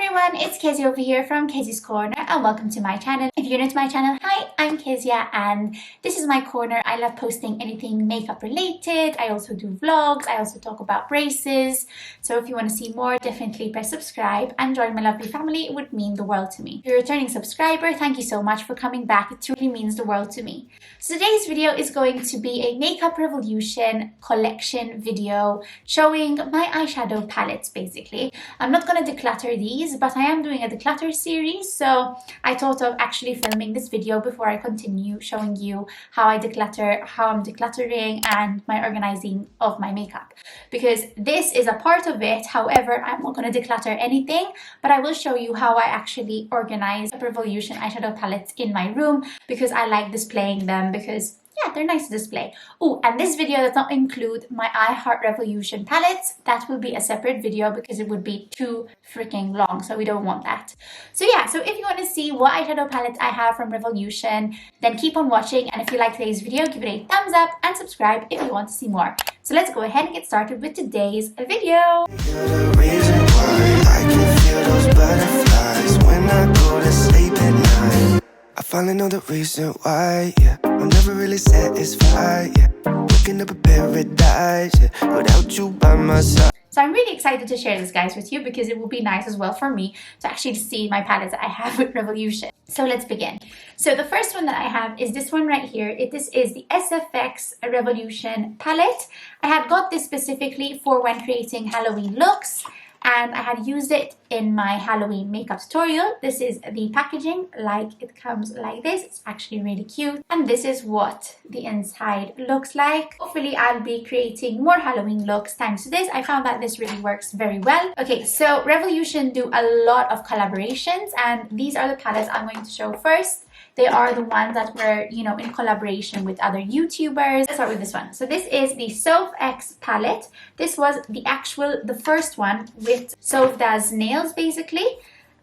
everyone, it's Kezzie over here from Kezzie's Corner and welcome to my channel. If you're new to my channel, hi, I'm Kezia and this is my corner. I love posting anything makeup related. I also do vlogs. I also talk about braces. So if you want to see more, definitely press subscribe and join my lovely family. It would mean the world to me. If you're a returning subscriber, thank you so much for coming back. It truly means the world to me. So today's video is going to be a Makeup Revolution collection video showing my eyeshadow palettes basically. I'm not going to declutter these, but I am doing a declutter series, so I thought of actually filming this video before I continue showing you how I declutter, how I'm decluttering and my organizing of my makeup, because this is a part of it. However, I'm not going to declutter anything, but I will show you how I actually organize Makeup Revolution eyeshadow palettes in my room, because I like displaying them because yeah, they're nice to display. Oh, and this video does not include my I Heart Revolution palettes. That will be a separate video because it would be too freaking long, so we don't want that. So yeah, so if you want to see what eyeshadow palettes I have from Revolution, then keep on watching. And if you like today's video, give it a thumbs up and subscribe if you want to see more. So let's go ahead and get started with today's video. You're the reason why I can feel those butterflies when I go to sleep at night. I finally know the reason why, yeah. I'm never really satisfied, yeah. Waking up a paradise, yeah, without you by my side. So I'm really excited to share this, guys, with you because it will be nice as well for me to actually see my palettes that I have with Revolution. So let's begin. So the first one that I have is this one right here. This is the SFX Revolution palette. I had got this specifically for when creating Halloween looks, and I had used it in my Halloween makeup tutorial. This is the packaging, like it comes like this. It's actually really cute. And this is what the inside looks like. Hopefully I'll be creating more Halloween looks thanks to this. I found that this really works very well. Okay, so Revolution do a lot of collaborations, and these are the palettes I'm going to show first. They are the ones that were, you know, in collaboration with other YouTubers. Let's start with this one. So this is the SOF-X palette. This was the first one with Sofda's nails basically.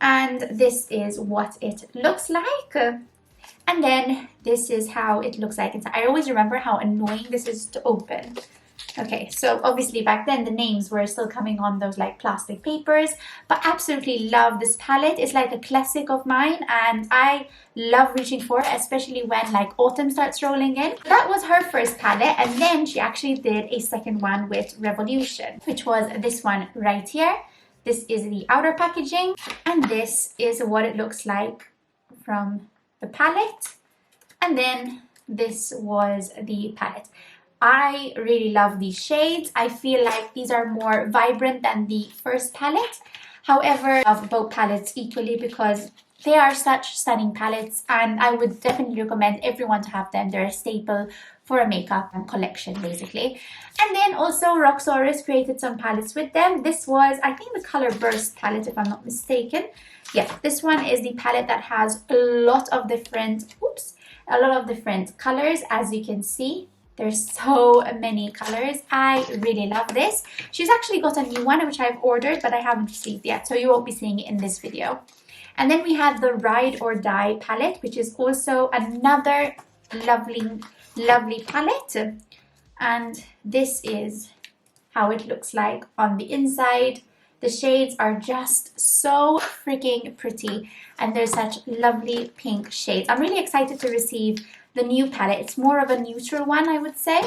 And this is what it looks like. And then this is how it looks like inside. I always remember how annoying this is to open. Okay, so obviously back then the names were still coming on those like plastic papers, but absolutely love this palette. It's like a classic of mine and I love reaching for it, especially when like autumn starts rolling in. That was her first palette, and then she actually did a second one with Revolution, which was this one right here. This is the outer packaging, and this is what it looks like from the palette. And then this was the palette. I really love these shades. I feel like these are more vibrant than the first palette. However, I love both palettes equally because they are such stunning palettes, and I would definitely recommend everyone to have them. They're a staple for a makeup collection basically. And then also Roxxsaurus created some palettes with them. This was, I think, the Color Burst palette if I'm not mistaken. Yeah, this one is the palette that has a lot of different colors, as you can see. There's so many colors. I really love this. She's actually got a new one which I've ordered, but I haven't received yet, so you won't be seeing it in this video. And then we have the Ride or Die palette, which is also another lovely palette. And this is how it looks like on the inside. The shades are just so freaking pretty, and they're such lovely pink shades. I'm really excited to receive the new palette. It's more of a neutral one, I would say.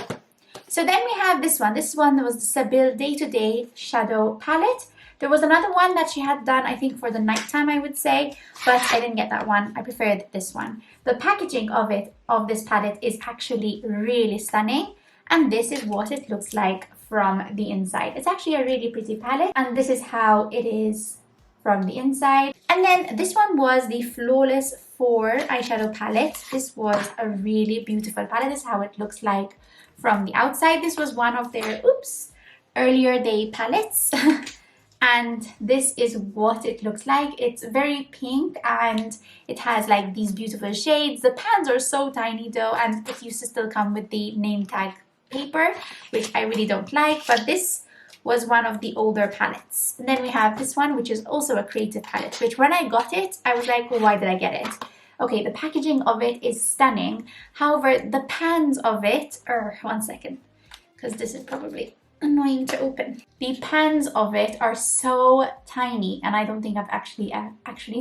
So then we have this one. This one was the Sabil Day to Day Shadow palette. There was another one that she had done, I think, for the nighttime, I would say, but I didn't get that one. I preferred this one. The packaging of this palette is actually really stunning, and this is what it looks like from the inside. It's actually a really pretty palette, and this is how it is from the inside. And then this one was the Flawless 4 eyeshadow palette. This was a really beautiful palette. This is how it looks like from the outside. This was one of their earlier day palettes. And this is what it looks like. It's very pink and it has like these beautiful shades. The pans are so tiny though, and it used to still come with the name tag paper, which I really don't like, but this was one of the older palettes. And then we have this one, which is also a creative palette, which when I got it, I was like, well, why did I get it? Okay, the packaging of it is stunning. However, the pans of it, one second, because this is probably annoying to open. The pans of it are so tiny, and I don't think I've actually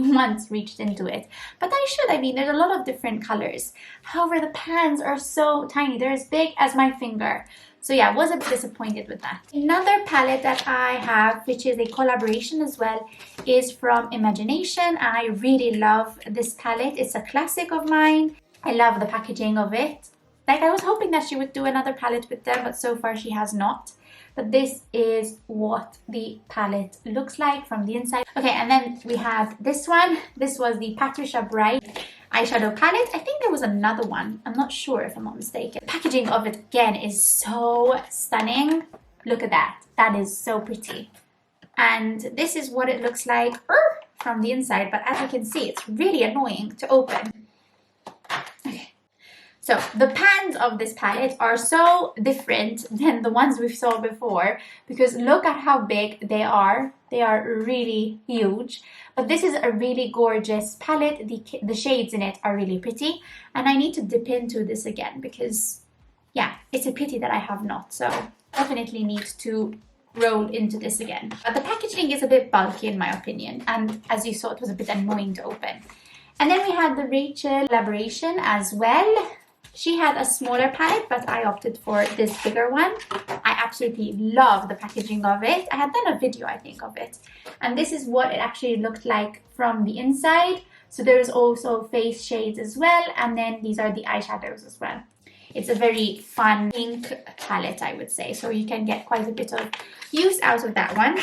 once reached into it, but I should. I mean, there's a lot of different colors. However, the pans are so tiny. They're as big as my finger. So yeah, I was a bit disappointed with that. Another palette that I have, which is a collaboration as well, is from Imagination, and I really love this palette. It's a classic of mine. I love the packaging of it. Like, I was hoping that she would do another palette with them, but so far she has not. But this is what the palette looks like from the inside. Okay, and then we have this one. This was the Patricia Bright eyeshadow palette. I think there was another one. I'm not sure if I'm not mistaken. The packaging of it again is so stunning. Look at that. That is so pretty. And this is what it looks like from the inside. But as you can see, it's really annoying to open. Okay. So the pans of this palette are so different than the ones we saw before, because look at how big they are. They are really huge. But this is a really gorgeous palette. The shades in it are really pretty. And I need to dip into this again because, yeah, it's a pity that I have not. So definitely need to roll into this again. But the packaging is a bit bulky in my opinion. And as you saw, it was a bit annoying to open. And then we had the Rachel collaboration as well. She had a smaller palette, but I opted for this bigger one. I absolutely love the packaging of it. I had done a video, I think, of it. And this is what it actually looked like from the inside. So there's also face shades as well. And then these are the eyeshadows as well. It's a very fun pink palette, I would say. So you can get quite a bit of use out of that one.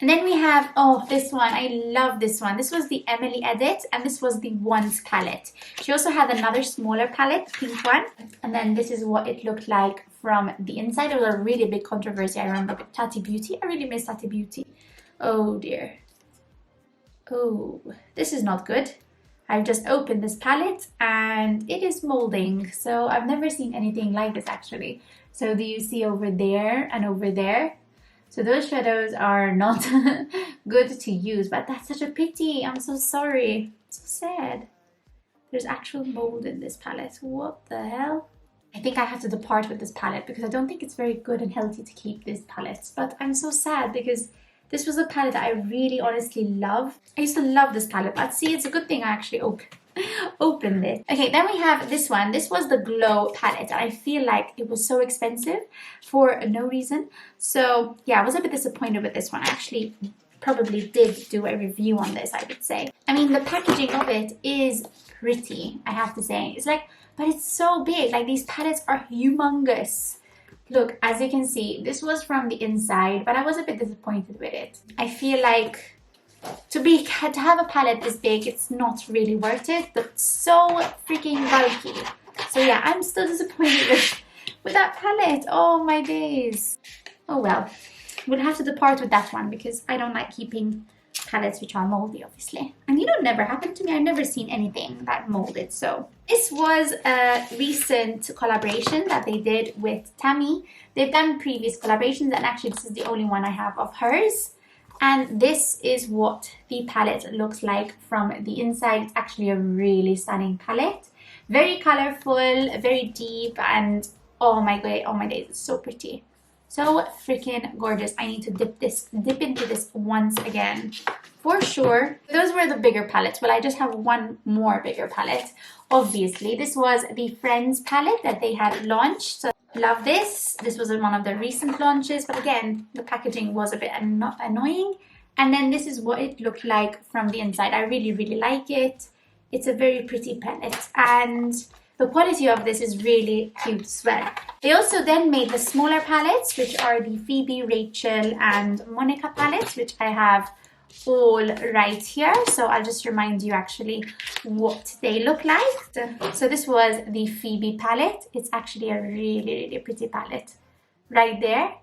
And then we have, oh, this one. I love this one. This was the Emily Edit, and this was the Once palette. She also had another smaller palette, pink one. And then this is what it looked like from the inside. It was a really big controversy, I remember, with Tati Beauty. I really miss Tati Beauty. Oh, dear. Oh, this is not good. I've just opened this palette, and it is molding. So I've never seen anything like this, actually. So do you see over there and over there? So those shadows are not good to use, but that's such a pity. I'm so sorry. So sad. There's actual mold in this palette. What the hell? I think I have to depart with this palette because I don't think it's very good and healthy to keep these palettes. But I'm so sad because this was a palette that I really honestly love. I used to love this palette, but see, it's a good thing I actually opened it. Okay, then we have this one. This was the Glow palette, and I feel like it was so expensive for no reason. So yeah, I was a bit disappointed with this one. I actually probably did do a review on this, I would say. I mean, the packaging of it is pretty, I have to say. It's like, but it's so big. Like, these palettes are humongous. Look, as you can see, this was from the inside, but I was a bit disappointed with it. I feel like to have a palette this big, it's not really worth it, but it's so freaking bulky. So yeah, I'm still disappointed with that palette. Oh my days. Oh well, we'll have to depart with that one because I don't like keeping palettes which are moldy, obviously. And never happened to me. I've never seen anything that molded. So this was a recent collaboration that they did with Tammy. They've done previous collaborations, and actually this is the only one I have of hers. And this is what the palette looks like from the inside. It's actually a really stunning palette. Very colorful, very deep, and oh my god, oh my days, it's so pretty. So freaking gorgeous. I need to dip into this once again for sure. Those were the bigger palettes. Well, I just have one more bigger palette. Obviously, this was the Friends palette that they had launched. So love this. This was one of the recent launches, but again, the packaging was a bit annoying. And then this is what it looked like from the inside. I really, really like it. It's a very pretty palette, and the quality of this is really cute as well. They also then made the smaller palettes, which are the Phoebe, Rachel, and Monica palettes, which I have all right here. So I'll just remind you actually what they look like. So this was the Phoebe palette. It's actually a really, really pretty palette right there.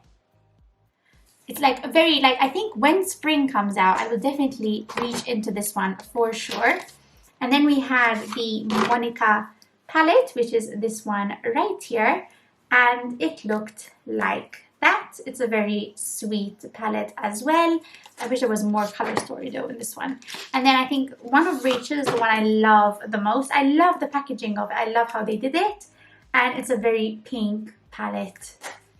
It's like a very, like, I think when spring comes out, I will definitely reach into this one for sure. And then we have the Monica palette, which is this one right here, and it looked like that. It's a very sweet palette as well. I wish there was more color story though in this one. And then I think one of Rachel is the one I love the most. I love the packaging of it. I love how they did it, and it's a very pink palette.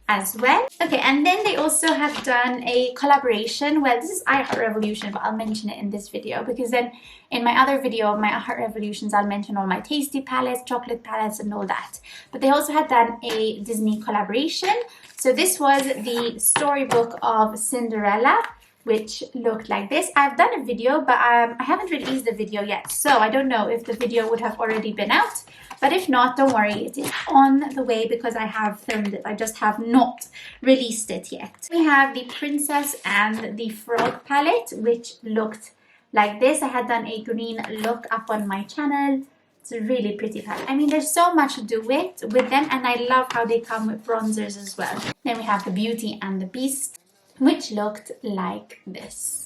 as well. Okay, and then they also have done a collaboration. Well, this is iHeart Revolution, but I'll mention it in this video because then in my other video of my iHeart Revolutions, I'll mention all my tasty palettes, chocolate palettes, and all that. But they also had done a Disney collaboration. So this was the storybook of Cinderella, which looked like this. I've done a video, but I haven't released the video yet, so I don't know if the video would have already been out. But if not, don't worry, it is on the way because I have filmed it. I just have not released it yet. We have the Princess and the Frog palette, which looked like this. I had done a green look up on my channel. It's a really pretty palette. I mean, there's so much to do with them, and I love how they come with bronzers as well. Then we have the Beauty and the Beast, which looked like this.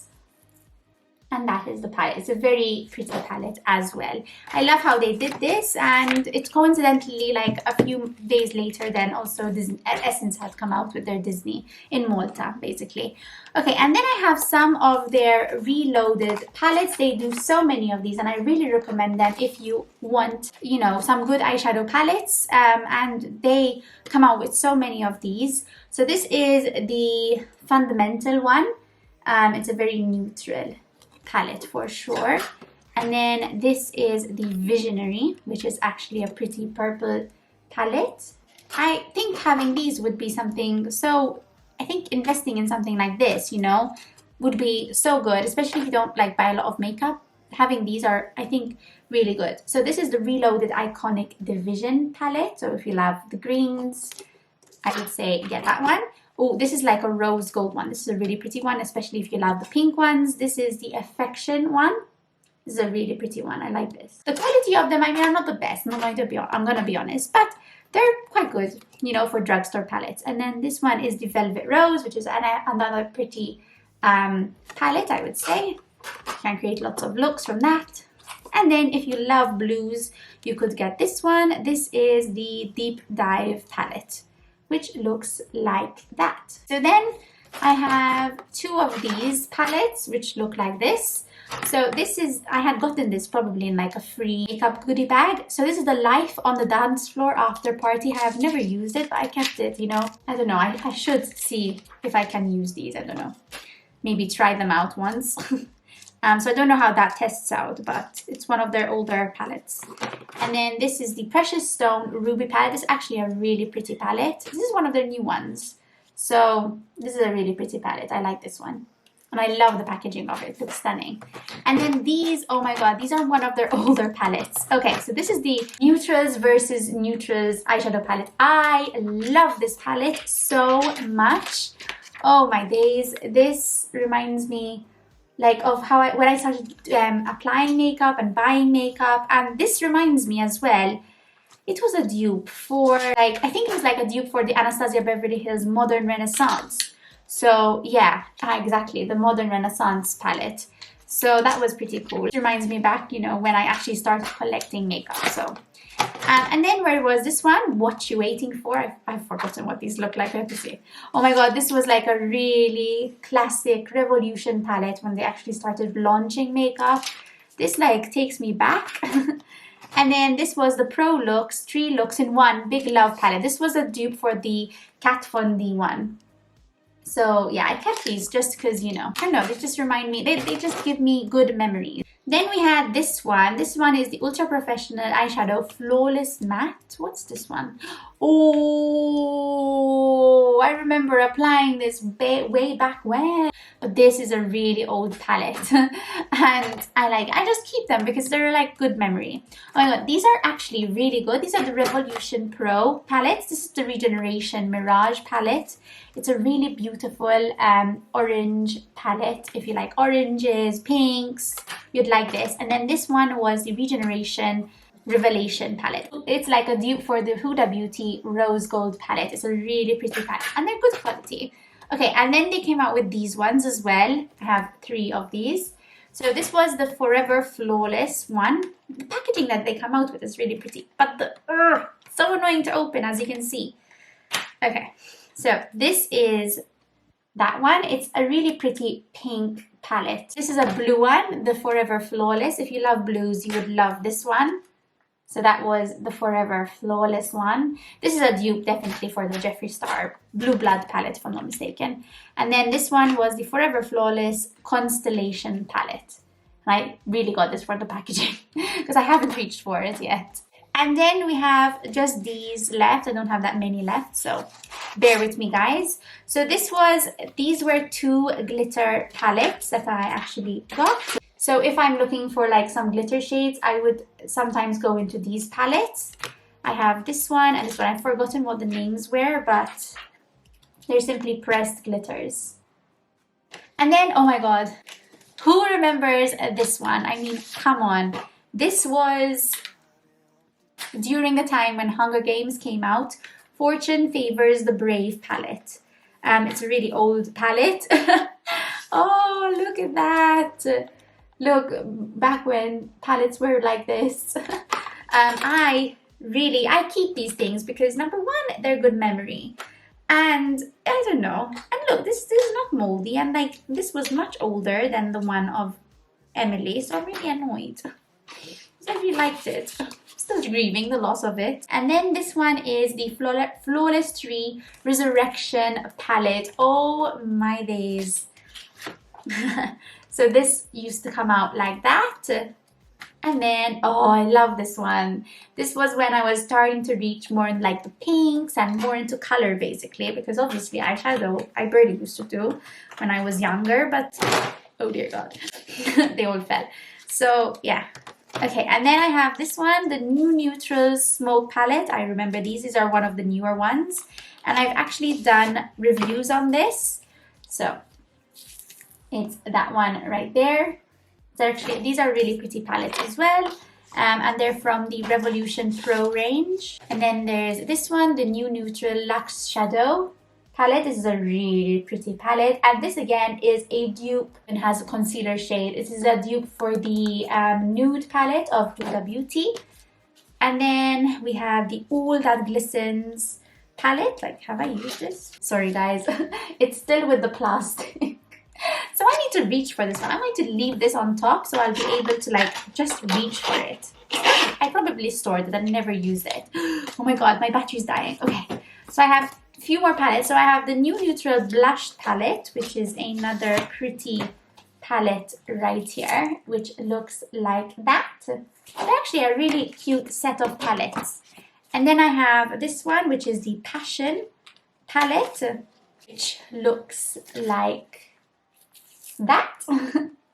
And that is the palette. It's a very pretty palette as well. I love how they did this, and it's coincidentally like a few days later then also Essence had come out with their Disney in Malta, basically. Okay, and then I have some of their reloaded palettes. They do so many of these, and I really recommend them if you want, you know, some good eyeshadow palettes. And they come out with so many of these. So this is the Fundamental one. It's a very neutral palette for sure. And then this is the Visionary, which is actually a pretty purple palette. I think having these would be something, so I think investing in something like this, you know, would be so good, especially if you don't like buy a lot of makeup. Having these are, I think, really good. So this is the Reloaded Iconic Division palette. So if you love the greens, I would say get that one. Oh, this is like a rose gold one. This is a really pretty one, especially if you love the pink ones. This is the Affection one. This is a really pretty one. I like this. The quality of them, I mean, are not the best. I'm gonna be honest, but they're quite good, you know, for drugstore palettes. And then this one is the Velvet Rose, which is another pretty palette, I would say. You can create lots of looks from that. And then if you love blues, you could get this one. This is the Deep Dive palette, which looks like that. So then I have two of these palettes, which look like this. So this is, I had gotten this probably in like a free makeup goodie bag. So this is the Life on the Dance Floor After Party. I have never used it, but I kept it, you know. I don't know, I should see if I can use these, I don't know. Maybe try them out once. So I don't know how that tests out, but it's one of their older palettes. And then this is the Precious Stone Ruby palette. This is actually a really pretty palette. This is one of their new ones. So this is a really pretty palette. I like this one. And I love the packaging of it. It looks stunning. And then these, oh my god, these are one of their older palettes. Okay, so this is the Neutrals versus Neutrals eyeshadow palette. I love this palette so much. Oh my days. This reminds me like of how when I started applying makeup and buying makeup. And this reminds me as well, it was a dupe for like, I think it was like a dupe for the Anastasia Beverly Hills Modern Renaissance. So yeah, exactly, the Modern Renaissance palette. So that was pretty cool. It reminds me back, you know, when I actually started collecting makeup. So and then where was this one? What You Waiting For? I've forgotten what these look like. I have to see. Oh my god, this was like a really classic Revolution palette when they actually started launching makeup. This like takes me back. And then this was the Pro Looks 3 Looks in 1 Big Love palette. This was a dupe for the Kat Von D one. So yeah, I kept these just because, you know, I don't know, they just remind me, they just give me good memories. Then we had this one. This one is the Ultra Professional Eyeshadow Flawless Matte. What's this one? Oh, I remember applying this way back when. But this is a really old palette. And I just keep them because they're like good memory. Oh my god, these are actually really good. These are the Revolution Pro palettes. This is the Regeneration Mirage palette. It's a really beautiful orange palette. If you like oranges, pinks, you'd like this. And then this one was the Regeneration Revelation palette. It's like a dupe for the Huda Beauty Rose Gold palette. It's a really pretty palette and they're good quality. Okay, and then they came out with these ones as well. I have 3 of these. So this was the Forever Flawless one. The packaging that they come out with is really pretty, but so annoying to open, as you can see. Okay, so this is that one. It's a really pretty pink palette. This is a blue one, the Forever Flawless. If you love blues, you would love this one. So that was the Forever Flawless one. This is a dupe definitely for the Jeffree Star Blue Blood palette, if I'm not mistaken. And then this one was the Forever Flawless Constellation palette. And I really got this for the packaging because I haven't reached for it yet. And then we have just these left. I don't have that many left, so bear with me, guys. So these were 2 glitter palettes that I actually got. So if I'm looking for like some glitter shades, I would sometimes go into these palettes. I have this one and this one. I've forgotten what the names were, but they're simply pressed glitters. And then, oh my god, who remembers this one? I mean, come on. This was during the time when Hunger Games came out. Fortune Favors the Brave palette. It's a really old palette. Oh, look at that. Look, back when palettes were like this. I keep these things because number one, they're good memory. And I don't know. And look, this is not moldy. And like, this was much older than the one of Emily. So I'm really annoyed. I really liked it. I'm still grieving the loss of it. And then this one is the Flawless 3 Resurrection palette. Oh my days. So this used to come out like that. And then, oh, I love this one. This was when I was starting to reach more in like the pinks and more into color basically, because obviously eyeshadow I barely used to do when I was younger, but oh dear god, they all fell. So yeah. Okay, and then I have this one, the New Neutrals Smoke palette. I remember these are one of the newer ones. And I've actually done reviews on this. So it's that one right there. Actually, these are really pretty palettes as well. And they're from the Revolution Pro range. And then there's this one, the New Neutral Luxe Shadow palette. This is a really pretty palette. And this again is a dupe and has a concealer shade. This is a dupe for the nude palette of Huda Beauty. And then we have the All That Glistens palette. Like, have I used this? Sorry guys, it's still with the plastic. So I need to reach for this one. I'm going to leave this on top so I'll be able to like just reach for it. I probably stored it and never used it. Oh my god, my battery's dying. Okay, so I have a few more palettes. So I have the New Neutral Blush palette, which is another pretty palette right here, which looks like that. They're actually a really cute set of palettes. And then I have this one, which is the Passion palette, which looks like that.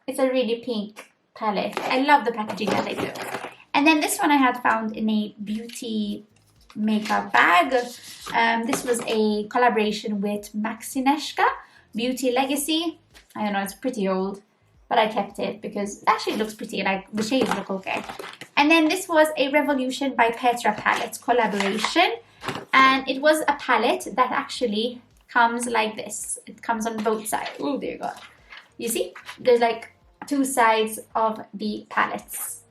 It's a really pink palette. I love the packaging that they do. And then this one I had found in a beauty makeup bag. This was a collaboration with Maxineshka Beauty Legacy. I don't know, it's pretty old, but I kept it because it actually looks pretty. Like the shades look okay. And then this was a Revolution by Petra Palettes collaboration, and it was a palette that actually comes like this. It comes on both sides. Oh dear god. You see, there's like 2 sides of the palettes.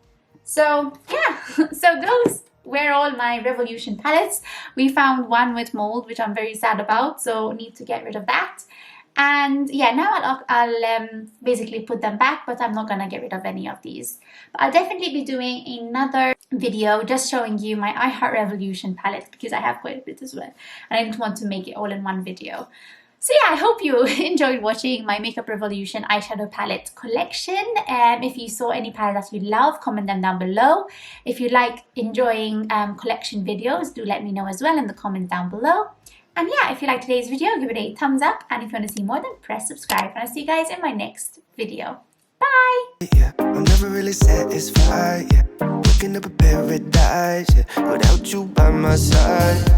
So yeah, so those were all my Revolution palettes. We found one with mold, which I'm very sad about, so need to get rid of that. And yeah, now I'll basically put them back, but I'm not gonna get rid of any of these. But I'll definitely be doing another video just showing you my I Heart Revolution palette, because I have quite a bit as well, and I didn't want to make it all in one video. So yeah, I hope you enjoyed watching my Makeup Revolution eyeshadow palette collection. If you saw any palette that you love, comment them down below. If you like enjoying collection videos, do let me know as well in the comments down below. And yeah, if you liked today's video, give it a thumbs up. And if you want to see more, then press subscribe. And I'll see you guys in my next video. Bye! Yeah, I'm never really satisfied, yeah. Waking up a paradise, yeah. Without you by my side.